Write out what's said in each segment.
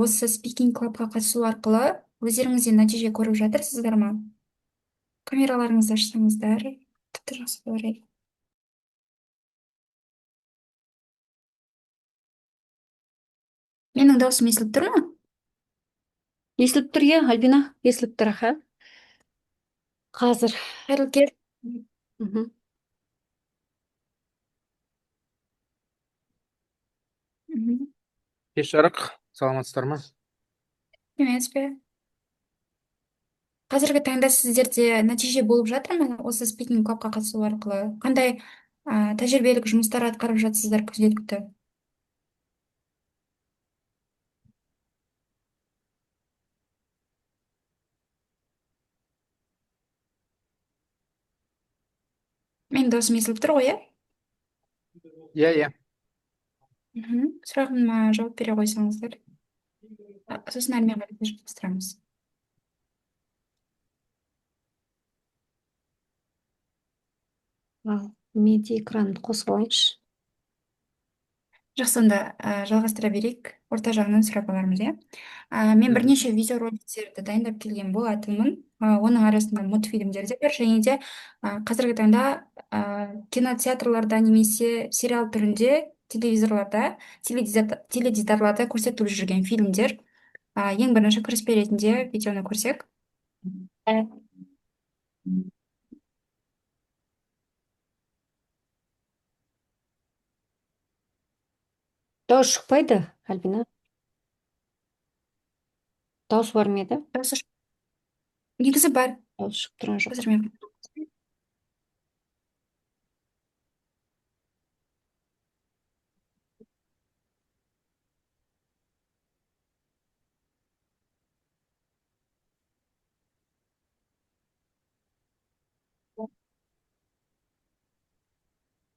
осы спикинг клабқа қатысу арқылы өздеріңізден нәтиже көріп жатырсыздар ма? Камераларыңызды ашсаңыздар, тіпті жақсы болар еді. Менің даусым естіліп тұр ма? Естіліп тұр, иә, Альбина, естіліп тұр, аха. Қазір. Қайырлы кеш. Мгм. Мгм. Кеш жарық, саламатсыздар ма? Емес пе? Қазіргі таңда сіздерде нәтиже болып жатыр ма осы спикинг клабқа қатысу арқылы? Қандай тәжірибелік жұмыстар атқарып жатсыздар күнделікті? Менің даусым естіліп тұр ғой, иә? Иә. Сұрағыма жауап бере қойсаңыздар. Сосын әрмен қарай жалғастырамыз. Ал менде экранды қосып алайыншы. Жақсы, онда жалғастыра берейік. Орта жағынан сұрап алармыз, иә. Мен Мгм. бірнеше видеороликтерді дайындап келген болатынмын. Оның арасында мультфильмдер де бар, және де қазіргі таңда кинотеатрларда немесе сериал түрінде телевизорларда, теледидарларда көрсетіліп жүрген фильмдер. Ең бірінші кіріспе ретінде видеоны көрсек. Дауыс шықпайды, Альбина. Дауыс бар ма еді? Негізі бар. Дауыс шығып тұрған жоқ. Қазір мен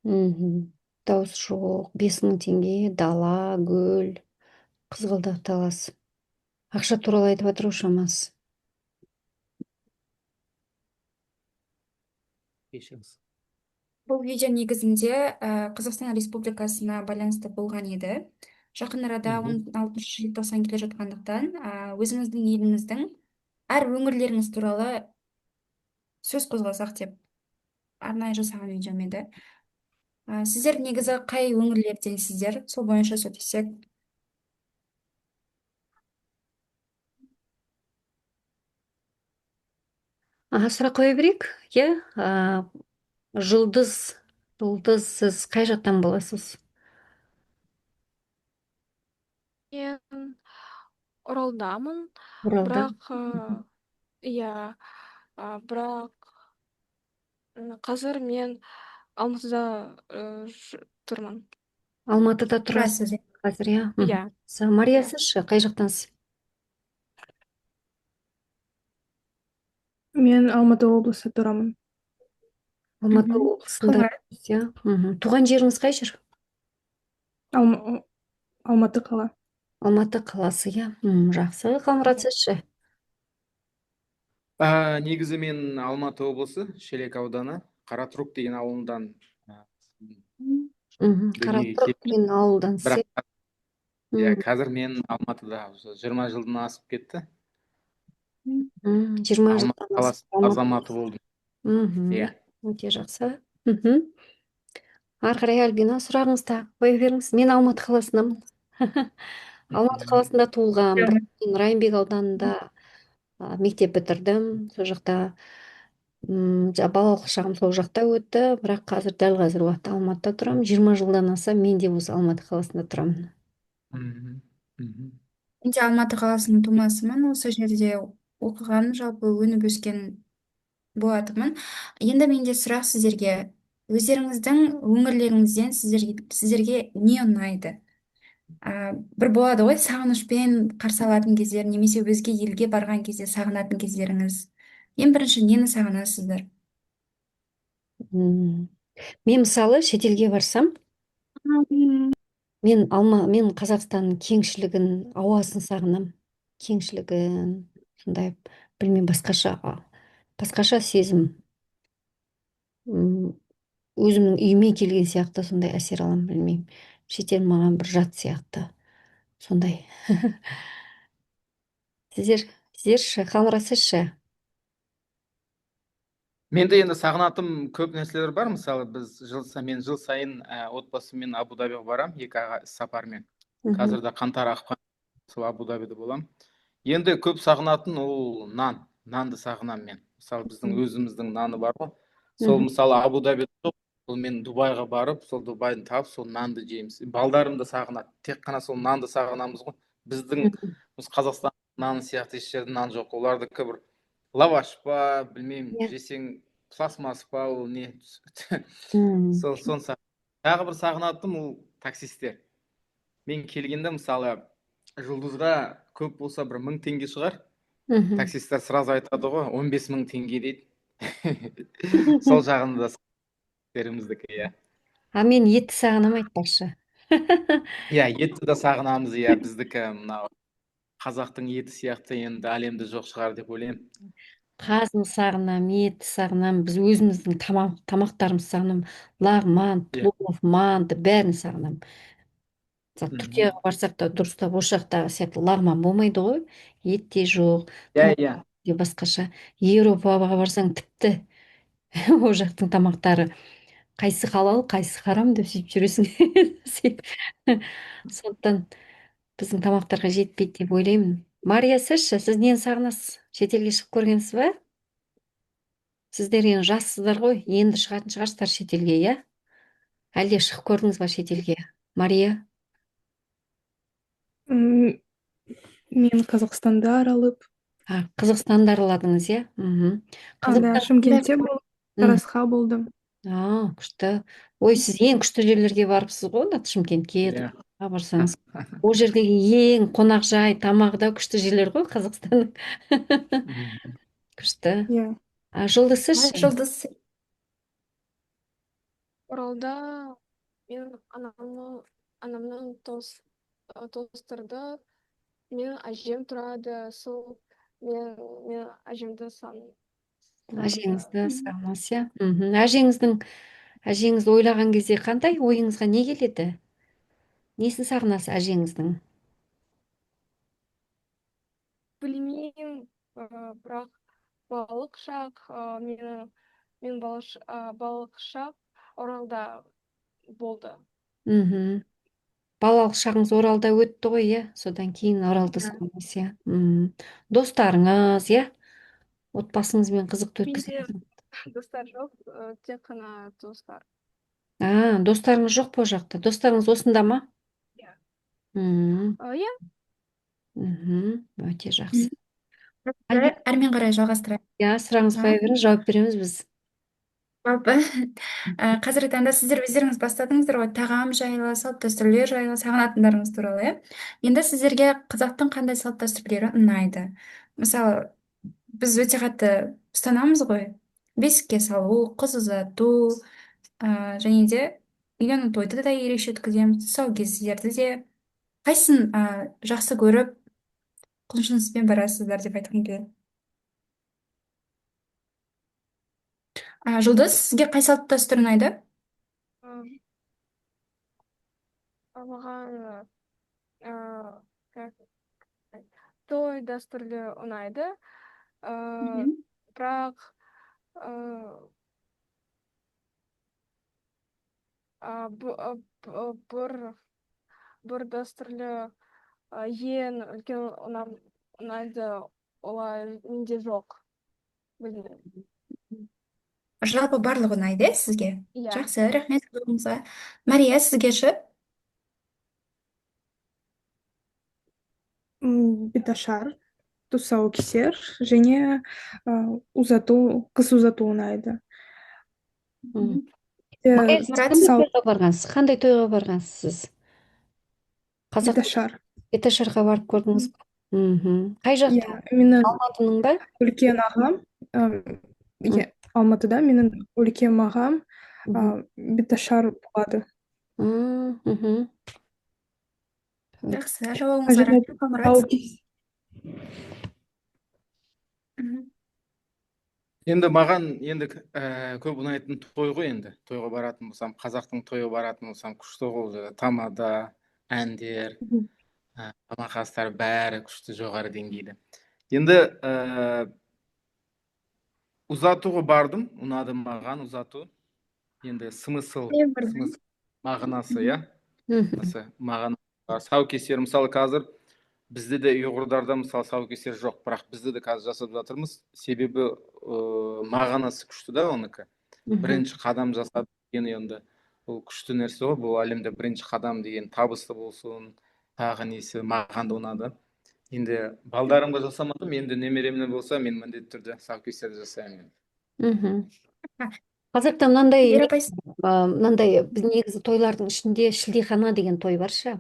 Мгм. Дауыс жоқ. 5.000 теңге, дала, гүл, қызғалдақ талас. Ақша туралы айтып жатыр ғой шамасы. Кешіріңіз. бұл видео негізінде Қазақстан Республикасына байланысты болған еді. Жақын арада Мгм. 16 желтоқсан келе жатқандықтан өзіміздің еліміздің әр өңірлеріңіз туралы сөз қозғасақ деп арнайы жасаған видеом еді. Сіздер негізі қай өңірлерденсіздер? Сол бойынша сөйлессек. Сұрақ қоя берейік, иә. Жұлдыз, сіз қай жақтан боласыз? Мен Оралдамын, Оралда. бірақ иә, бірақ қазір мен Алматыда тұрмын. Алматыда тұрасыз Тұрасыз, иә? қазір, иә. Иә. Мария, сіз ше, қай жақтансыз? Мен Алматы облысы тұрамын. Алматы облысында Қалай? тұрасыз, иә. Туған жеріңіз қай жер? Алматы қала. Алматы қаласы, иә. Жақсы. Қалмұрат, сіз ше? Негізі мен Алматы облысы, Шелек ауданы, Қаратұрық деген ауылдан дүниеге Қаратұрық келдім. деген ауылдан сіз, Бірақ иә, қазір мен Алматыда осы 20 жылдан асып кетті. 20 Алматы жылдан қаласы асып азаматы болдым. Иә. Өте жақсы. Ары қарай Альбина, сұрағыңызды қоя беріңіз. Мен Алматы қаласынамын. Алматы қаласында туылғам, бірақ мен Райымбек ауданында мектеп бітірдім. Сол жақта балалық шағым сол жақта өтті, бірақ дәл қазір уақытта Алматыда тұрамын. 20 жылдан аса мен де осы Алматы қаласында тұрамын. Мгм. Мгм. Мен де Алматы қаласының тумасымын. Осы жерде оқыған, жалпы өніп өскен болатынмын. Енді менде сұрақ сіздерге. Өздеріңіздің өңірлеріңізден сіздерге не ұнайды? Бір болады ғой, сағынышпен қарсы алатын кездер, немесе өзге елге барған кезде сағынатын кездеріңіз. Ең бірінші нені сағынасыздар? М, Мен мысалы шетелге барсам, мен Қазақстанның кеңшілігін, ауасын сағынам. Кеңшілігін, сондай, білмеймін, басқаша сезім. М, Өзімнің үйіме келген сияқты сондай әсер аламын, білмеймін. Шетел маған бір жат сияқты. Сондай. Сіздерші, Халмұра, сізші? Менде енді сағынатым көп нәрселер бар. Мысалы, мен жыл сайын отбасыммен Абу Дабиға барам, 2 айға сапармен. Қазір де қаңтар ақпан сол Абу Дабида болам. Енді көп сағынатын ол нанды сағынам мен. Мысалы, біздің өзіміздің наны бар ғой. Сол мысалы Абу Дабида жоқ, ол мен Дубайға барып, сол Дубайдың тап, сол нанды жейміз. Балдарым да сағынады. Тек қана сол нанды сағынамыз ғой. Біздің Қазақстан наны сияқты еш жерде нан жоқ. Олардікі бір лаваш па, білмеймін, жесең пластмасс па, ол не. Соны тағы бір сағынатым ол таксистер. Мен келгенде мысалы жұлдызға көп болса бір 1000 теңге шығар. Таксистер сразу айтады ғой, 15 000 теңге дейді. Сол жағында таксистеріміздікі, иә. А мен етті сағынам, айтпақшы. Иә, етті де сағынамыз, иә, біздікі мынау қазақтың еті сияқты енді әлемде жоқ шығар деп ойлаймын. Қазын сағынам, етті сағынам, біз өзіміздің тамақтарымызды сағынам. Лағман, плов, манты, бәрін сағынам. Түркияға барсақ та дұрыстап осы жақтағы сияқты лағман болмайды ғой. Ет те жоқ, Иә. басқаша. Еуропаға барсаң тіпті ол жақтың тамақтары қайсы халал, қайсы харам деп сөйтіп жүресің. Сондықтан біздің тамақтарға жетпейді деп ойлаймын. Мария, сізші, сіз нені сағынасыз? Шетелге шығып көргенсіз ба? Сіздер енді жассыздар ғой, енді шығатын шығарсыздар шетелге, иә? Әлде шығып көрдіңіз ба шетелге? Мария? Мен Қазақстанды аралап. Қазақстанды араладыңыз, иә? Анда Шымкентте болып, Тарасқа болдым. Күшті. Ой, сіз ең күшті жерлерге барыпсыз ғой, Шымкентке барсаңыз. Ол жердегі ең қонақжай, тамағы да күшті жерлер ғой Қазақстанның. Күшті. Иә. Жұлдыз, сіз ше? Жұлдыз. Оралда мен анамның туыстарда менің әжем тұрады, сол мен әжемді Әжеңізді сағынасыз, иә? Әжеңізді ойлаған кезде қандай ойыңызға не келеді? Несін сағынасыз әжеңіздің? білмеймін, бірақ балық шақ, мен балық шақ Оралда болды. Балалық шағыңыз Оралда өтті ғой, иә? Содан кейін Оралды сағынасыз, иә? Достарыңыз, иә? Отбасыңызбен қызықты өткізесіз. Менде достар жоқ, тек қана туыстар. Достарыңыз жоқ по жақта. Достарыңыз осында ма? Иә. Иә. Өте жақсы. Әрмен қарай жалғастырайық. Иә, сұрағыңыз қоя беріңіз, жауап береміз біз. Қазіргі таңда сіздер өздеріңіз бастадыңыздар ғой, тағам жайлы, салт дәстүрлер жайлы, сағынатындарыңыз туралы, иә. Енді сіздерге қазақтың қандай салт дәстүрлері ұнайды? Мысалы, біз өте қатты ұстанамыз ғой, бесікке салу, қыз ұзату, және де үйлену тойды да ерекше өткіземіз, тұсаукесерді де. Қайсысын жақсы көріп, құлшыныспен барасыздар деп айтқым келеді. Жұлдыз, сізге қай салт дәстүр ұнайды? Маған той дәстүрлі ұнайды, бірақ бір дәстүрлі ең үлкен ұнайды, олай менде жоқ. Білмеймін. Жалпы барлығы ұнайды, сізге? Иә. Жақсы, рахмет сұрағыңызға. Мария, сізге ше? Беташар, тұсаукесер және қыз ұзату ұнайды. Қандай тойға барғансыз сіз? Беташар. Беташарға барып көрдіңіз ба? Қай жақта? Менің Алматының ба? үлкен ағам, Алматыда менің үлкен ағам беташар болады. Жақсы, жауабыңызға рахмет, Қалмұрат. Енді маған көп ұнайтын той ғой енді. Тойға баратын болсам, қазақтың тойға баратын болсам, күшті ғой, тамада, әндер, тамақ астар бәрі күшті жоғары деңгейде. Енді ұзатуға бардым, ұнады маған ұзату. Енді смысл мағынасы, иә. Осы маған саукесер, мысалы қазір бізде де ұйғырдарда мысалы саукесер жоқ, бірақ бізде де қазір жасап жатырмыз. Себебі мағынасы күшті да оныкі. Бірінші қадам жасады деген енді бұл күшті нәрсе ғой. Бұл әлемде бірінші қадам деген табысты болсын, тағы несі маған да ұнады. Енді балдарымға жасамадым, енді немеремнен болса мен міндетті түрде саукесерді жасаймын. Қазақта мынандай Вера апай, мынандай біз негізі тойлардың ішінде шілдехана деген той бар ше.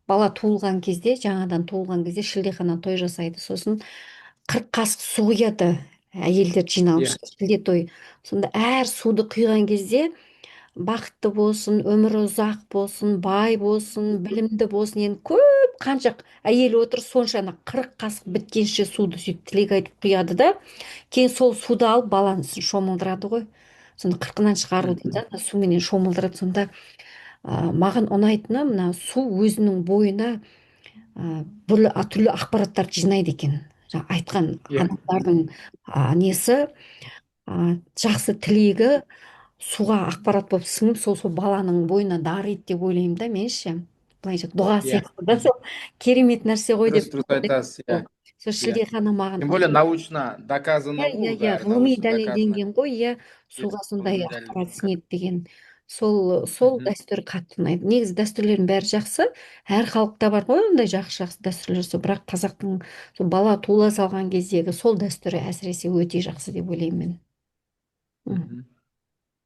Бала туылған кезде, жаңадан туылған кезде шілдехана той жасайды. Сосын 40 қасық су құяды, әйелдер жиналып Иә. шілде той. Сонда әр суды құйған кезде бақытты болсын, өмірі ұзақ болсын, бай болсын, білімді болсын, енді көп қанша әйел отыр, сонша 40 қасық біткенше суды сөйтіп тілек айтып құяды да, кейін сол суды алып баланы шомылдырады ғой. Сонда 40-нан шығару дейді, суменен шомылдырады. Сонда маған ұнайтыны мына су өзінің бойына түрлі ақпараттарды жинайды екен. Айтқан адамдардың несі, жақсы тілегі суға ақпарат болып сіңіп, сол баланың бойына дариды деп ойлаймын да мен ше. Былайша дұға сияқты да, сол керемет нәрсе ғой деп. Дұрыс айтасыз, иә. Сол шілдехана маған Тем более научно доказано ғой бәрі. ғылыми дәлелденген ғой, иә, суға сондай ғылыми ақпарат сіңеді деген. Сол дәстүр қатты ұнайды. Негізі дәстүрлердің бәрі жақсы. Әр халықта бар ғой ондай жақсы дәстүрлер. Бірақ қазақтың сол бала туыла салған кездегі сол дәстүрі әсіресе өте жақсы деп ойлаймын мен.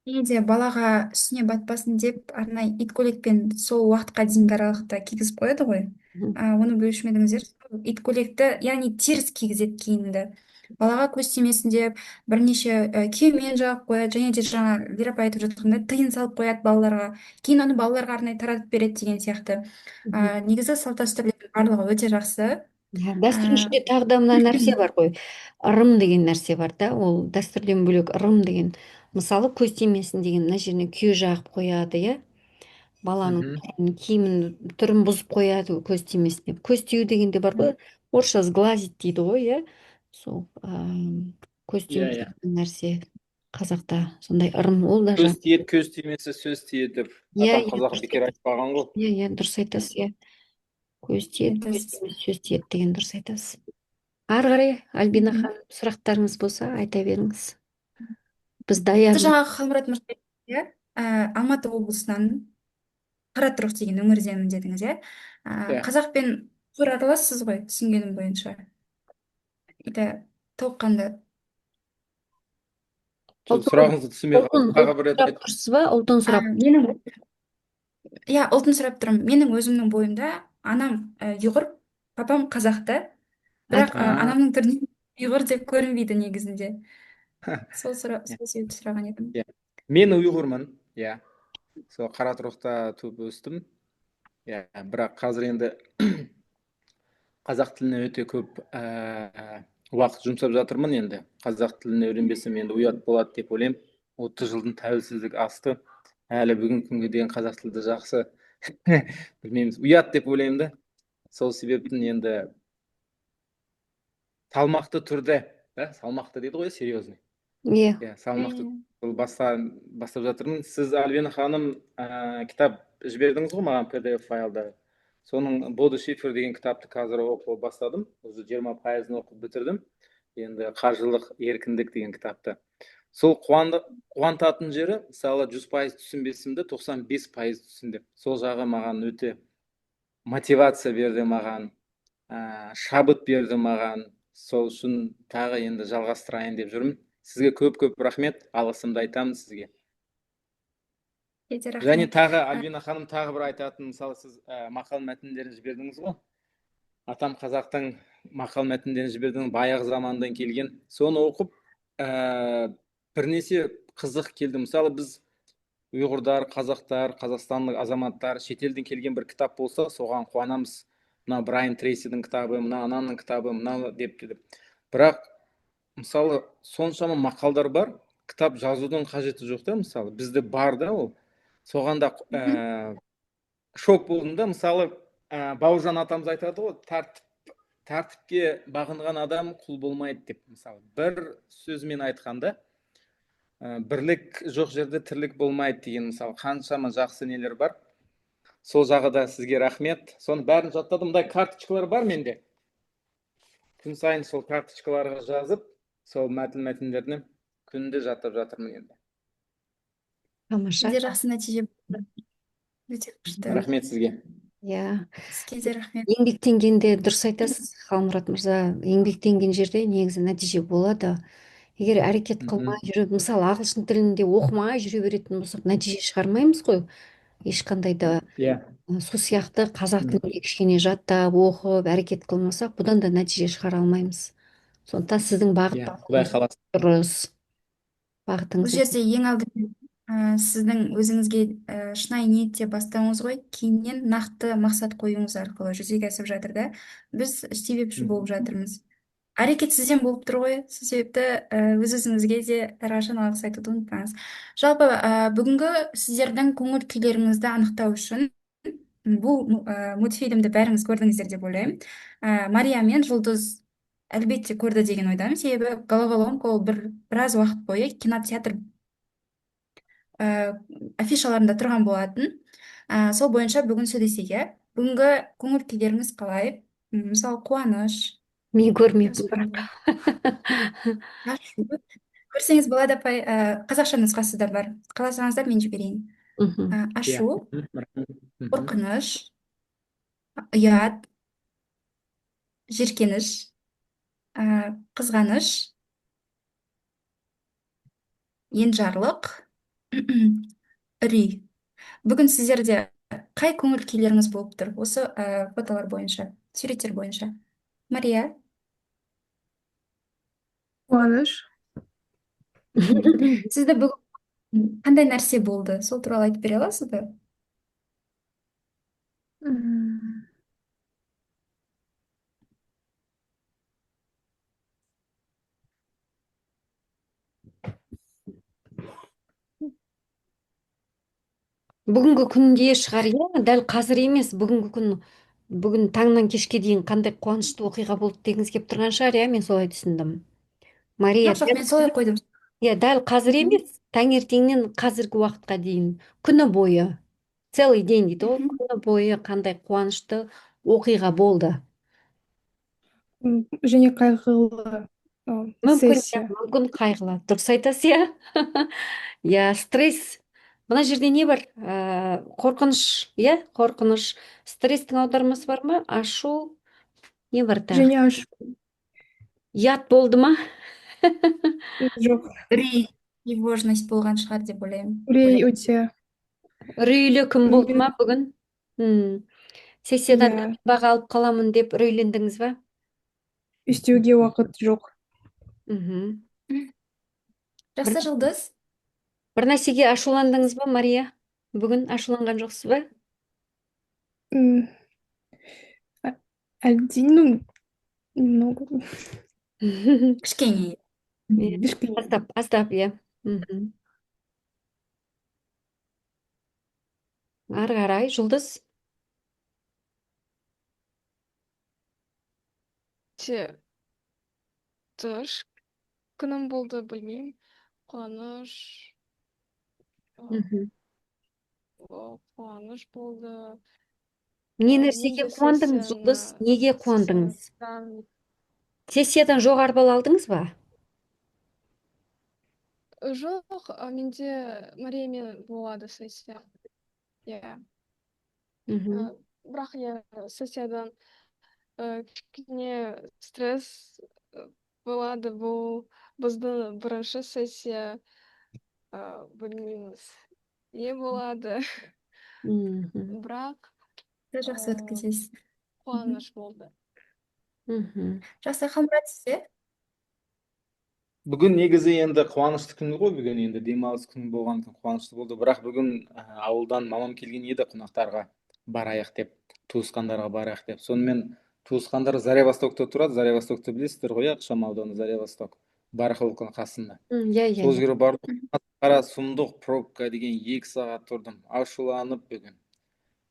және де балаға үстіне батпасын деп арнайы ит көйлекпен сол уақытқа дейінгі аралықта кигізіп қояды ғой. Оны білуші ме едіңіздер? Ит көйлекті, яғни теріс кигізеді кейінді. Балаға көз тимесін деп бірнеше күйемен жағып қояды, және де жаңа Вера апай айтып жатқандай тиын салып қояды балаларға. Кейін оны балаларға арнайы таратып береді деген сияқты. Негізі салт дәстүрлердің барлығы өте жақсы. Дәстүрдің ішінде тағы да мына нәрсе бар ғой, ырым деген нәрсе бар да, ол дәстүрден бөлек ырым деген. Мысалы көз тимесін деген мына жеріне күйе жағып қояды, иә, баланың киімін түрін бұзып қояды көз тимесін деп. Көз тию деген де бар ғой, орысша сглазить дейді ғой, иә. Сол көз тию деген нәрсе қазақта сондай ырым, ол да Көз тиеді, көз тимесе сөз тиеді деп атам қазақ бекер айтпаған ғой. Иә, дұрыс айтасыз, иә. Көз тиеді, көз тимесе сөз тиеді деген дұрыс айтасыз. Ары қарай Альбина ханым, сұрақтарыңыз болса айта беріңіз. Біз даяр. Жаңағы Халмұрат мырза, иә, Алматы облысынан Қаратұрық деген өңірдемін дедіңіз, иә. Қазақ пен ұйғыр аралассыз ғой, түсінгенім бойынша. Толыққанды. Сұрағыңызды түсінбей қалдым. Тағы бір рет айтып тұрсыз ба? Ұлтын сұрап. Иә, ұлтын сұрап тұрмын. Менің өзімнің бойымда анам ұйғыр, папам қазақты, бірақ анамның түрінен ұйғыр деп көрінбейді негізінде. Сол себепті сұраған едім. Мен ұйғырмын, иә. Сол Қаратұрықта туып өстім. Иә, бірақ қазір енді қазақ тіліне өте көп уақыт жұмсап жатырмын енді. Қазақ тіліне үйренбесем енді ұят болады деп ойлаймын. 30 жылдың тәуелсіздік асты. Әлі бүгінгі күнге дейін қазақ тілді жақсы білмейміз. Ұят деп ойлаймын да. Сол себептен енді салмақты түрде, салмақты дейді ғой, серьезный. Иә, салмақты бастап жатырмын. Сіз, Альбина ханым, кітап жібердіңіз ғой маған PDF файлда. Соның Боды Шифр деген кітапты қазір оқып бастадым. Уже 20%-ын оқып бітірдім. Енді қаржылық еркіндік деген кітапты. Сол қуантатын жері, мысалы 100% түсінбесімді 95% түсіндім. Сол жағы маған өте мотивация берді маған, шабыт берді маған. Сол үшін тағы енді жалғастырайын деп жүрмін. Сізге көп рахмет, алғысымды айтамын сізге. Және тағы Альбина ханым тағы бір айтатын, мысалы сіз мақал мәтіндерін жібердіңіз ғой. Атам қазақтың мақал мәтіндерін жібердіңіз, баяғы замандан келген. Соны оқып бірнеше қызық келді. Мысалы біз ұйғырдар, қазақтар, қазақстандық азаматтар шетелден келген бір кітап болса, соған қуанамыз. Мына Брайан Трейсидің кітабы, мына ананың кітабы, мына деп. Бірақ мысалы соншама мақалдар бар, кітап жазудың қажеті жоқ та, мысалы бізде бар да ол. Соған да шок болдым да. Мысалы Бауыржан атамыз айтады ғой, тәртіпке бағынған адам құл болмайды деп, мысалы бір сөзмен айтқанда, бірлік жоқ жерде тірлік болмайды деген, мысалы қаншама жақсы нелер бар. Сол жағы да сізге рахмет. Соны бәрін жаттадым. Мындай карточкалар бар менде. Күн сайын сол карточкаларға жазып, сол мәтіндерді күнде жаттап жатырмын енді. Тамаша. Сізде жақсы нәтиже болды. Өте күшті. Рахмет сізге. Иә. Сізге де рахмет. Еңбектенгенде дұрыс айтасыз, Қалмұрат мырза. Еңбектенген жерде негізі нәтиже болады. Егер әрекет қылмай жүріп, мысалы ағылшын тілінде оқымай жүре беретін болсақ, нәтиже шығармаймыз ғой. Ешқандай да Иә. сол сияқты қазақ тілінде кішкене жаттап, оқып, әрекет қылмасақ, бұдан да нәтиже шығара алмаймыз. Сондықтан сіздің Иә, Құдай бағыттарыңыз қаласа. дұрыс. Бұл Бағытыңыз жерде ең алдымен сіздің өзіңізге шынайы ниетте бастауыңыз ғой, кейіннен нақты мақсат қоюыңыз арқылы жүзеге асып жатыр да. Біз себепші болып жатырмыз. Әрекет сізден болып тұр ғой, сол себепті өз-өзіңізге де әрқашан алғыс айтуды ұмытпаңыз. Жалпы бүгінгі сіздердің көңіл күйлеріңізді анықтау үшін бұл мультфильмді бәріңіз көрдіңіздер деп ойлаймын. Мария мен Жұлдыз әлбетте көрді деген ойдамын, себебі головоломка ол біраз уақыт бойы кинотеатр афишаларында тұрған болатын. Сол бойынша бүгін сөйлесейік, иә. Бүгінгі көңіл күйлеріңіз қалай? Мысалы қуаныш, мен көрмеппін бірақ. ашу. Көрсеңіз болады, апай, қазақша нұсқасы да бар. Қаласаңыздар мен жіберейін. Ашу, қорқыныш, ұят, жиіркеніш, қызғаныш, енжарлық, үрей. Бүгін сіздерде қай көңіл күйлеріңіз болып тұр осы фотолар бойынша, суреттер бойынша? Мария? Қуаныш. Сізді бүгін қандай нәрсе болды? Сол туралы айтып бере аласыз ба? М, Бүгінгі күнде шығар, иә, дәл қазір емес, бүгінгі күн, бүгін таңнан кешке дейін қандай қуанышты оқиға болды дегіңіз келіп тұрған шығар, иә, мен солай түсіндім. Мария, Жоқ, мен солай қойдым. иә, дәл қазір емес, таңертеңнен қазіргі уақытқа дейін, күні бойы, целый день дейді ғой, күні бойы қандай қуанышты оқиға болды. және қайғылы Мүмкін, иә, сессия. мүмкін қайғылы. Дұрыс айтасыз, иә. Иә, стресс. Мына жерде не бар? Қорқыныш, иә, қорқыныш. Стресстің аудармасы бар ма? Ашу, не бар тағы? Және ашу. Ұят болды ма? Жоқ. Үрей, тревожность болған шығар деп ойлаймын. Үрей өте. Үрейлі күн болды ма Мен- бүгін? Сессиядан Иә, төмен баға алып қаламын деп үрейлендіңіз ба? істеуге уақыт жоқ. Мгм. Жақсы, Жұлдыз. Бір нәрсеге ашуландыңыз ба, Мария? Бүгін ашуланған жоқсыз ба? М, Әлде, немного. Кішкене. Иә, Кішкене. аздап, иә. Мгм. Ары қарай, Жұлдыз. Тыш күнім болды, білмеймін. Қуаныш, Мгм. қуаныш болды. Не нәрсеге қуандыңыз, Жұлдыз? Неге қуандыңыз? Сессиядан жоғары балл алдыңыз ба? Жоқ, менде Мариямен болады сессия. Иә. Мгм. Бірақ сессиядан кішкене стресс болады. Бұл біздің бірінші сессия. Білмейміз не болады. Мгм. Бірақ Жақсы өткізесіз. қуаныш болды. Мгм. Жақсы, Қалмұрат, сізде? Бүгін негізі енді қуанышты күн ғой, бүгін енді демалыс күні болған күн қуанышты болды. Бірақ бүгін ауылдан мамам келген еді, қонақтарға барайық деп, туысқандарға барайық деп. Сонымен туысқандар Заря-Востокта тұрады. Заря-Востокты білесіздер ғой, ықшам ауданы Заря-Восток, Барахолканың қасында. Иә, Сол иә. жерге бардым. Қара сұмдық пробка деген 2 сағат тұрдым. Ашуланып бүгін.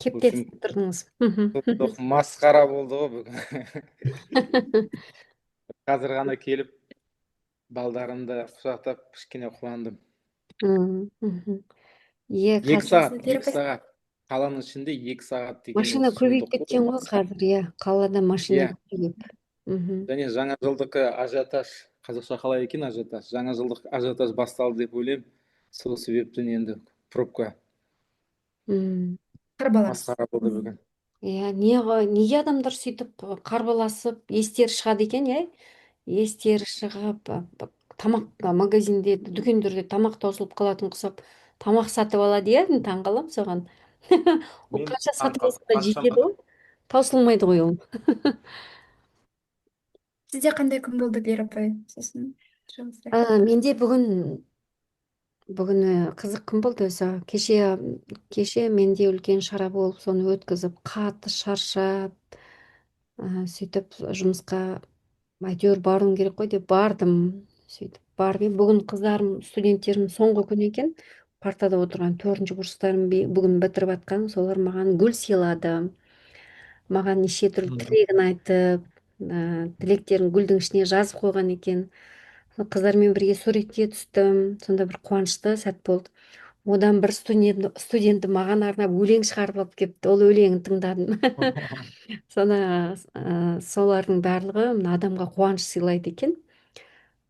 Кептелісіп тұрдыңыз. Сұмдық масқара болды ғой бүгін. Қазір ғана келіп балдарымды құшақтап кішкене қуандым. Иә, 2 қазір сағат, Жақсы, 2 сағат. Қаланың ішінде 2 сағат деген машина ол көбейіп сұмдық кеткен ғой қазір, иә. Қалада машина Иә. көбейіп. Және жаңа жылдық ажиотаж, қазақша қалай екен ажиотаж? Жаңа жылдық ажиотаж басталды деп ойлаймын. Сол себептен енді пробка қарбалас. масқара болды бүгін. Иә, неге адамдар сөйтіп қарбаласып, естері шығады екен, иә? Естері шығып, тамақ магазинде, дүкендерде тамақ таусылып қалатын құсап, тамақ сатып алады, иә, таңғаламын соған. Ол Мен қанша сатып таңқалып алса да жетеді ғой, таусылмайды ғой ол. Сізде қандай күн болды, Лера апай? Сосын жалғастырайық. Менде бүгін қызық күн болды өзі. Кеше менде үлкен шара болып, соны өткізіп, қатты шаршап, сөйтіп жұмысқа әйтеуір баруым керек қой деп бардым. Сөйтіп барып бүгін қыздарым, студенттерім соңғы күн екен. Партада отырған 4-ші курстарым бүгін бітіріп жатқан, солар маған гүл сыйлады. Маған неше түрлі тілегін айтып, тілектерін гүлдің ішіне жазып қойған екен. Қыздармен бірге суретке түстім. Сонда бір қуанышты сәт болды. Одан бір студенті маған арнап өлең шығарып алып келіпті. Ол өлеңін тыңдадым. Солардың барлығы мына адамға қуаныш сыйлайды екен.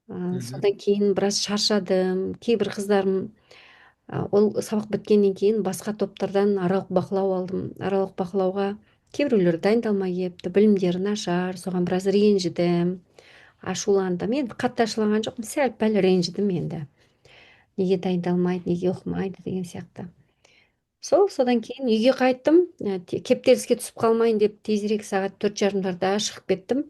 Содан кейін біраз шаршадым. Кейбір қыздарым ол сабақ біткеннен кейін басқа топтардан аралық бақылау алдым. Аралық бақылауға кейбіреулер дайындалмай келіпті, білімдері нашар, соған біраз ренжідім, ашуландым. Енді қатты ашуланған жоқпын, сәл-пәл ренжідім енді. Неге дайындалмайды, неге оқымайды деген сияқты. Содан кейін үйге қайттым. Кептеліске түсіп қалмайын деп тезірек сағат 4:30-дарда шығып кеттім.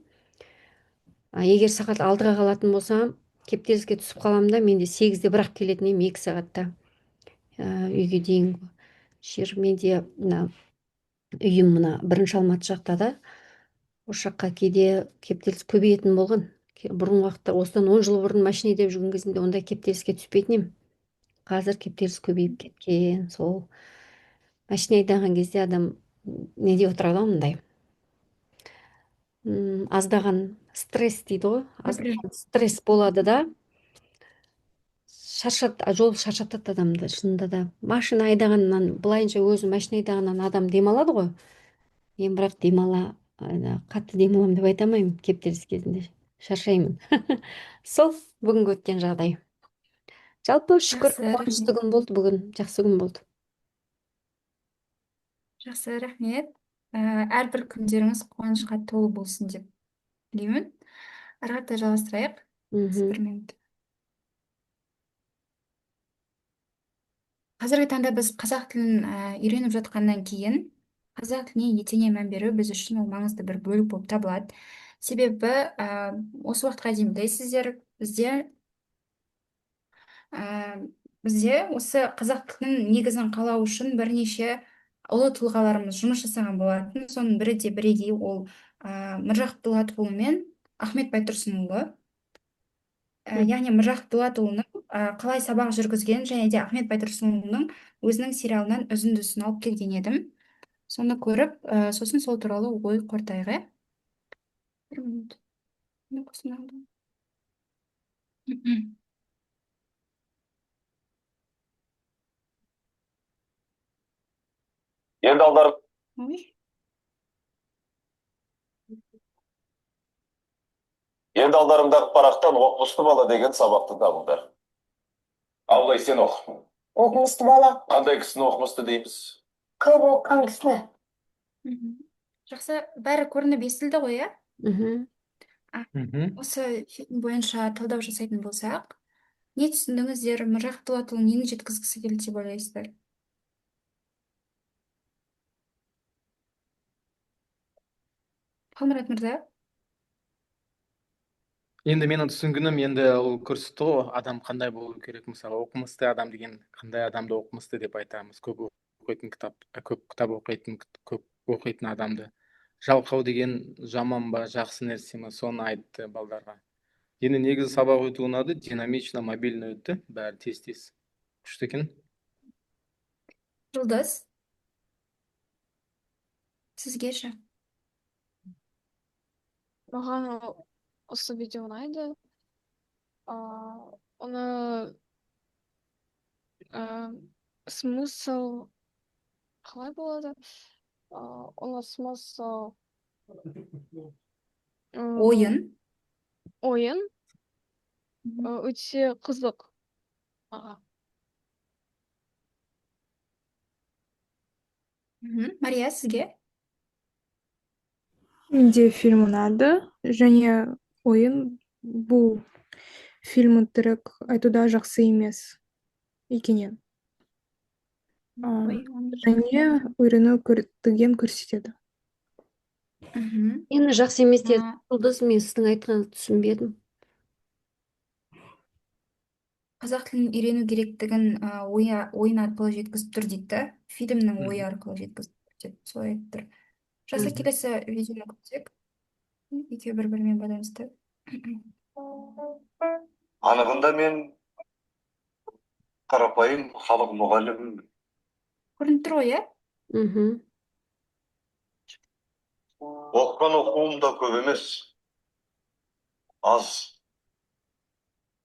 Егер сағат 6-ға қалатын болсам, кептеліске түсіп қаламын да, менде 8-де бірақ келетін едім, 2 сағатта үйге дейінгі жер. Менде үйім мына 1-ші Алматы жақта да. Осы жаққа кейде кептеліс көбейетін болған. Бұрын уақытта, осыдан 10 жыл бұрын машина айдап жүрген кезінде ондай кептеліске түспейтін едім. Қазір кептеліс көбейіп кеткен. Сол машина айдаған кезде адам не деп отырады ғой мындай. Аздаған стресс дейді ғой. Аздаған стресс болады да. Жол шаршатады адамды, шынында да. Машина айдағаннан, былайынша өзі машина айдағаннан адам демалады ғой. Мен бірақ қатты демаламын деп айта алмаймын, кептеліс кезінде шаршаймын. Сол бүгінгі өткен жағдай. Жалпы шүкір, қуанышты күн болды бүгін, жақсы күн болды. Жақсы, рахмет. Әрбір күндеріңіз қуанышқа толы болсын деп тілеймін. Ары қарата жалғастырайық. 1 минут. Қазіргі таңда біз қазақ тілін үйреніп жатқаннан кейін, қазақ тіліне етене мән беру біз үшін ол маңызды бір бөлік болып табылады. Себебі осы уақытқа дейін білесіздер, бізде осы қазақ тілінің негізін қалау үшін бірнеше ұлы тұлғаларымыз жұмыс жасаған болатын. Соның бірі де бірегей ол Міржақып Дулатұлы мен Ахмет Байтұрсынұлы. Яғни Міржақып Дулатұлының қалай сабақ жүргізген және де Ахмет Байтұрсынұлының өзінің сериалынан үзіндісін алып келген едім. Соны көріп, сосын сол туралы ой қортайық. 1 минут. Енді алдарыңдағы парақтан оқымысты бала деген сабақты табыңдар. Абылай, сен оқы. Оқымысты бала. Қандай кісіні оқымысты дейміз? Көп оқыған кісіні. Жақсы, бәрі көрініп естілді ғой, иә? Осы фильм бойынша талдау жасайтын болсақ, не түсіндіңіздер? Міржақып Дулатұлы нені жеткізгісі келді деп ойлайсыздар? Қалмұрат мырза? Енді менің түсінгенім, енді ол көрсетті ғой, адам қандай болу керек. Мысалы, оқымысты адам деген қандай адамды оқымысты деп айтамыз. Көп кітап оқитын, көп оқитын адамды. Жалқау деген жаман ба, жақсы нәрсе ме, соны айтты балдарға. Енді негізі сабақ өту ұнады, динамично, мобильно өтті, бәрі тез. Күшті екен. Жұлдыз? Сізге ше? Маған осы видео ұнайды. Оны смысл қалай болады? Оны смысл Ойын. ойын өте қызық маған. Мария, сізге? Менде фильм ұнады және ойын бұл фильм өтірік айтуда жақсы емес екенен. Және үйрену деген көрсетеді. Мені жақсы емес деді Жұлдыз, мен сіздің айтқаныңызды түсінбедім. Қазақ тілін үйрену керектігін ойын арқылы жеткізіп тұр дейді да. Фильмнің ойы арқылы жеткізіп тұр деп солай айтып тұр. Жақсы, келесі видеоны көрсек. Екеуі бір-бірімен байланысты. Анығында мен қарапайым халық мұғалімімін. Көрініп тұр ғой, иә? Оқыған оқуым да көп емес. Аз.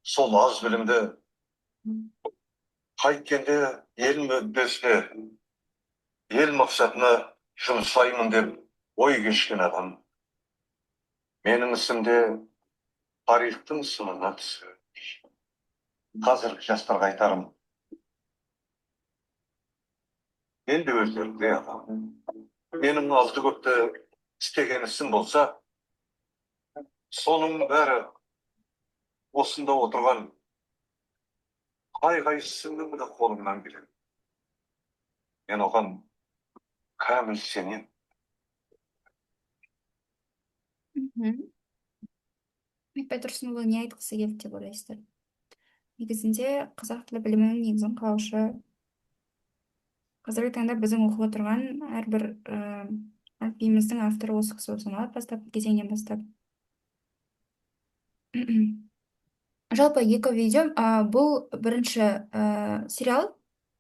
Сол аз білімді қайткенде ел мүддесіне, ел мақсатына жұмсаймын деп ой кешкен адам. Менің ісімде тарихтың сынына түсіп. Қазіргі жастарға айтарым. Енді өздеріңде адам. Менің алды көпті істеген ісім болса, соның бәрі осында отырған қай-қайсысының да қолыңнан келеді. Мен оған кәміл сенемін. Байтұрсынұлы не айтқысы келді деп ойлайсыздар? Негізінде қазақ тілі білімінің негізін қалаушы, қазіргі таңда біздің оқып отырған әрбір әліпбиіміздің авторы осы кісі болып саналады, бастапқы кезеңнен бастап. Жалпы екі видео, бұл бірінші сериал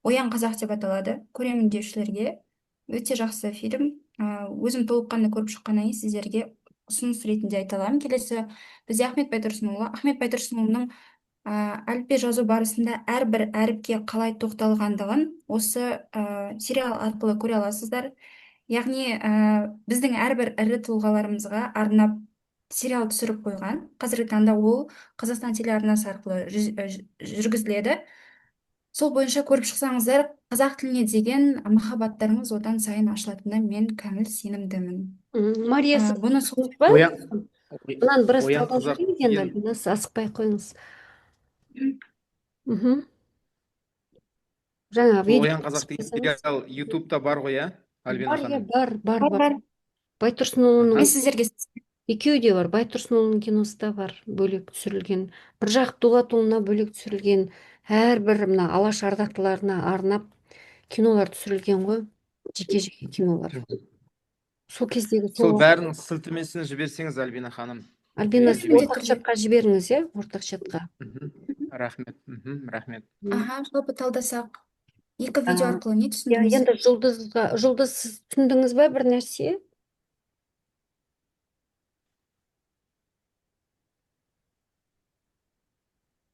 Оян қазақ деп аталады. Көремін деушілерге өте жақсы фильм. Өзім толыққанды көріп шыққаннан кейін сіздерге ұсыныс ретінде айта аламын. Келесі бізде Ахмет Байтұрсынұлы. Ахмет Байтұрсынұлының әліпби жазу барысында әрбір әріпке қалай тоқталғандығын осы сериал арқылы көре аласыздар. Яғни біздің әрбір ірі тұлғаларымызға арнап сериал түсіріп қойған. Қазіргі таңда ол Қазақстан телеарнасы арқылы жүргізіледі. Сол бойынша көріп шықсаңыздар, қазақ тіліне деген махаббаттарыңыз одан сайын ашылатынына мен кәміл сенімдімін. Мария, сіз Бұны түсіндіңіз ба? Мынаны біраз Оян талдап қазақ жіберейік енді, Альбинас, асықпай ақ қойыңыз. Жаңа Оян қазақ деген сериал ютубта бар ғой, иә, Альбина ханым? бар. Байтұрсынұлының Мен сіздерге екеуі де бар. Байтұрсынұлының киносы да бар, бөлек түсірілген. Біржақ Дулатұлына бөлек түсірілген. Әрбір мына алаш ардақтыларына арнап кинолар түсірілген ғой. Жеке кинолар. Сол кездегі Сол бәрінің сілтемесін жіберсеңіз, Альбина ханым. Альбина, ортақ чатқа жіберіңіз, иә? Ортақ чатқа. Рахмет, рахмет. жалпы талдасақ, екі видео арқылы не түсіндіңіз? Енді Жұлдыз, сіз түсіндіңіз ба бір нәрсе?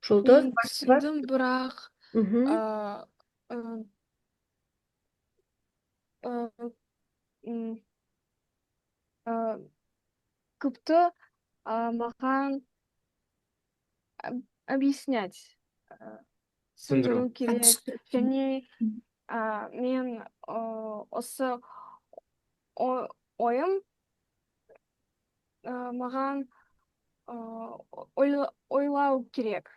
Жұлдыз, түсіндім, бірақ көпті маған объяснять түсіндіру керек. Және мен осы ойым маған ойлау керек.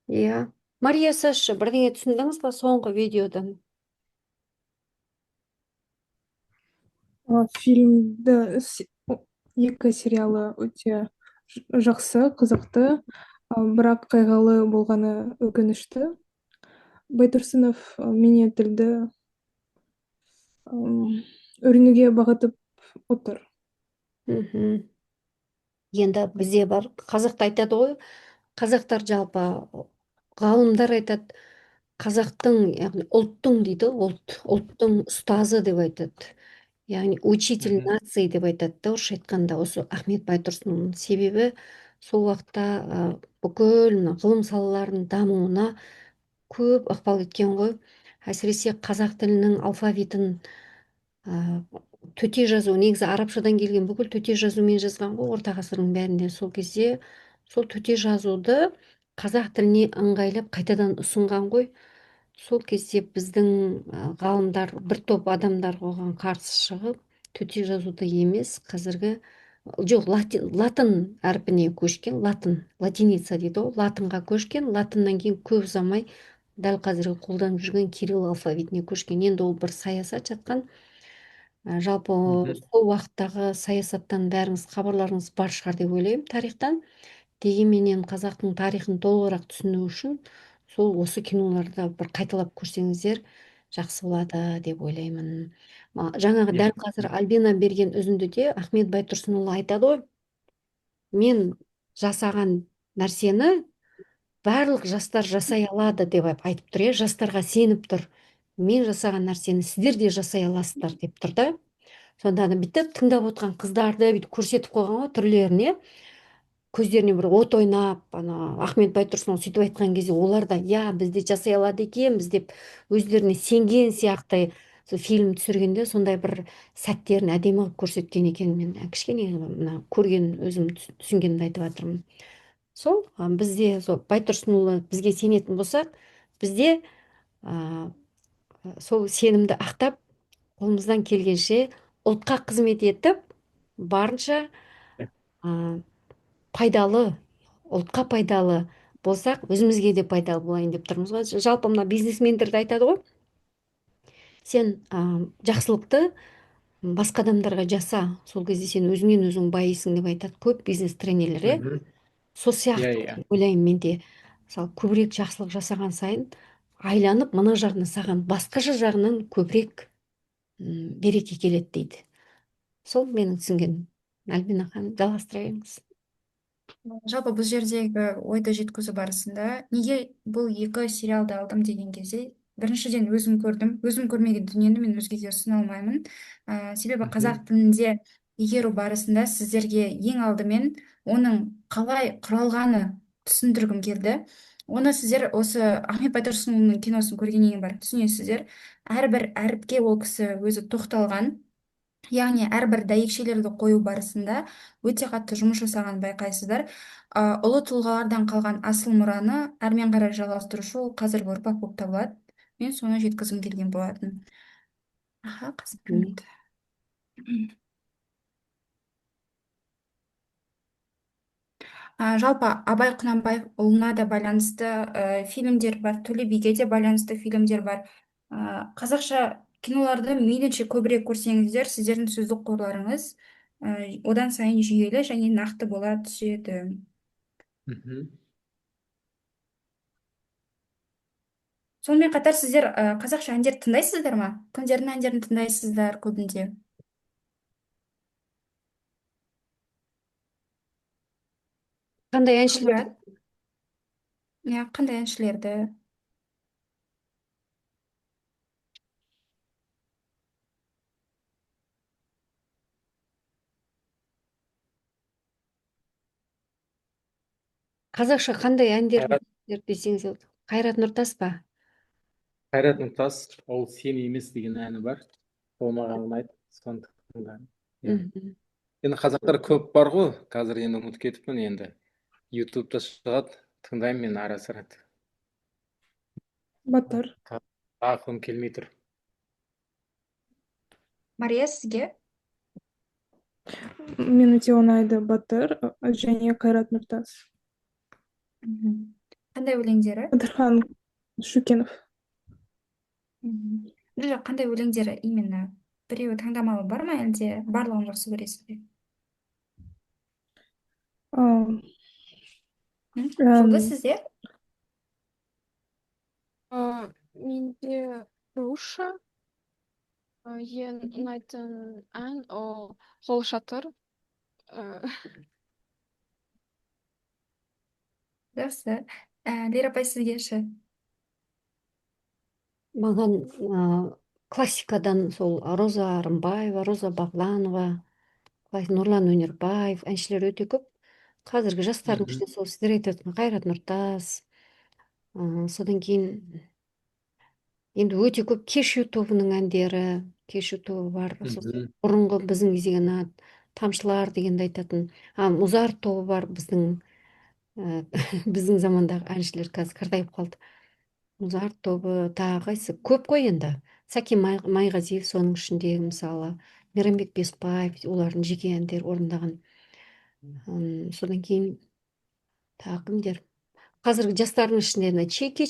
Иә. Мария, сіз бірдеңе түсіндіңіз ба соңғы видеодан? Фильмді екі сериалы өте жақсы, қызықты, бірақ қайғылы болғаны өкінішті. Байтұрсынов мені тілді үйренуге бағытып отыр. Енді бізде бар, қазақта айтады ғой, қазақтар жалпы ғалымдар айтады, қазақтың, яғни ұлттың дейді, ұлттың ұстазы деп айтады. Яғни учитель Мгм. нации деп айтады да, орысша айтқанда осы Ахмет Байтұрсынұлының. Себебі сол уақытта бүкіл мына ғылым салаларының дамуына көп ықпал еткен ғой. Әсіресе қазақ тілінің алфавитін төте жазу, негізі арабшадан келген бүкіл төте жазумен жазған ғой орта ғасырдың бәрінде. Сол кезде сол төте жазуды қазақ тіліне ыңғайлап қайтадан ұсынған ғой. Сол кезде біздің ғалымдар, бір топ адамдар оған қарсы шығып, төте жазуды емес, қазіргі жоқ, латын әрпіне көшкен, латиница дейді ғой, латынға көшкен, латыннан кейін көп ұзамай дәл қазіргі қолданып жүрген кирилл алфавитіне көшкен. Енді ол бір саясат жатқан. Жалпы Мгм. сол уақыттағы саясаттан бәріңіз хабарларыңыз бар шығар деп ойлаймын, тарихтан. Дегенменен қазақтың тарихын толығырақ түсіну үшін сол осы киноларды бір қайталап көрсеңіздер жақсы болады деп ойлаймын. Жаңағы Иә. дәл қазір Альбина берген үзіндіде Ахмет Байтұрсынұлы айтады ғой, мен жасаған нәрсені барлық жастар жасай алады деп айтып тұр, жастарға сеніп тұр. Мен жасаған нәрсені сіздер де жасай аласыздар деп тұр да. Сонда да бүйтіп тыңдап отырған қыздарды бүйтіп көрсетіп қойған ғой түрлеріне. Көздеріне бір от ойнап, Ахмет Байтұрсынұлы сөйтіп айтқан кезде олар да, біз де жасай алады екенбіз деп өздеріне сенген сияқты сол фильм түсіргенде сондай бір сәттерін әдемі қылып көрсеткен екен. Мен кішкене мына көрген өзім түсінгенімді айтып жатырмын. Сол бізде сол Байтұрсынұлы бізге сенетін болсақ, бізде сол сенімді ақтап қолымыздан келгенше ұлтқа қызмет етіп барынша пайдалы, ұлтқа пайдалы болсақ, өзімізге де пайдалы болайын деп тұрмыз ғой. Жалпы мына бизнесмендерді айтады ғой, сен жақсылықты басқа адамдарға жаса, сол кезде сен өзіңнен өзің байисың деп айтады көп бизнес тренерлер. Мгм. Сол Иә, сияқты иә. деп ойлаймын мен де. Мысалы көбірек жақсылық жасаған сайын айланып мына жағынан саған басқаша жағынан көбірек береке келеді дейді. Сол менің түсінгенім. Альбина ханым, жалғастыра беріңіз. Жалпы бұл жердегі ойды жеткізу барысында неге бұл екі сериалды алдым деген кезде, біріншіден өзім көрдім, өзім көрмеген дүниені мен өзгеге ұсына алмаймын. Себебі қазақ тілінде игеру барысында сіздерге ең алдымен оның қалай құралғаны түсіндіргім келді. Оны сіздер осы Ахмет Байтұрсынұлының киносын көргеннен кейін барып түсінесіздер. Әрбір әріпке ол кісі өзі тоқталған. Яғни әрбір дәйекшелерді қою барысында өте қатты жұмыс жасаған байқайсыздар. Ұлы тұлғалардан қалған асыл мұраны әрмен қарай жалғастырушы ол қазіргі ұрпақ болып табылады. Мен соны жеткізгім келген болатын. Қазір бір минут. Жалпы Абай Құнанбаевұлына да байланысты фильмдер бар, Төле биге де байланысты фильмдер бар. Қазақша киноларды мейлінше көбірек көрсеңіздер, сіздердің сөздік қорларыңыз одан сайын жүйелі және нақты бола түседі. Мгм. Сонымен қатар сіздер қазақша әндер тыңдайсыздар ма? Кімдердің әндерін тыңдайсыздар көбінде? Қандай әншілер? Қымырат? Қандай әншілерді? Қазақша қандай әндер Қайрат десеңіз, Қайрат Нұртас па? Қайрат Нұртас, ол сен емес деген әні бар. Ол маған ұнайды. Соны тыңдаймын. Иә. Мгм. Енді қазақтар көп бар ғой. Қазір енді ұмытып кетіппін енді. ютубта шығады, тыңдаймын мен ара сәр. Батыр. Ақылым келмей тұр. Мария, сізге? Мен өте ұнайды Батыр және Қайрат Нұртас. Қандай өлеңдері? Батырхан Шүкенов. Қандай өлеңдері именно? Біреуі таңдамалы бар ма, әлде барлығын жақсы көресіз бе? Жұлдыз, сізде? Менде Руша. Ең ұнайтын ән ол Қол шатыр. Жақсы. Лера апай, сізге ше? Маған классикадан сол Роза Рымбаева, Роза Бағланова, Нұрлан Өнербаев әншілер өте көп. Қазіргі жастардың ішінде сол сіздер айтып жатқан Қайрат Нұртас, содан кейін енді өте көп Кешу тобының әндері, Кешу тобы бар, сосын бұрынғы біздің кездегі ана Тамшылар дегенді айтатын, Музар тобы бар біздің біздің замандағы әншілер қазір қартайып қалды. Музар тобы, тағы қайсы көп қой енді. Сәкен Майғазиев соның ішіндегі мысалы, Мейрамбек Беспаев, олардың жеке әндер орындаған. Содан кейін тағы кімдер? Қазіргі жастардың ішінде Чеке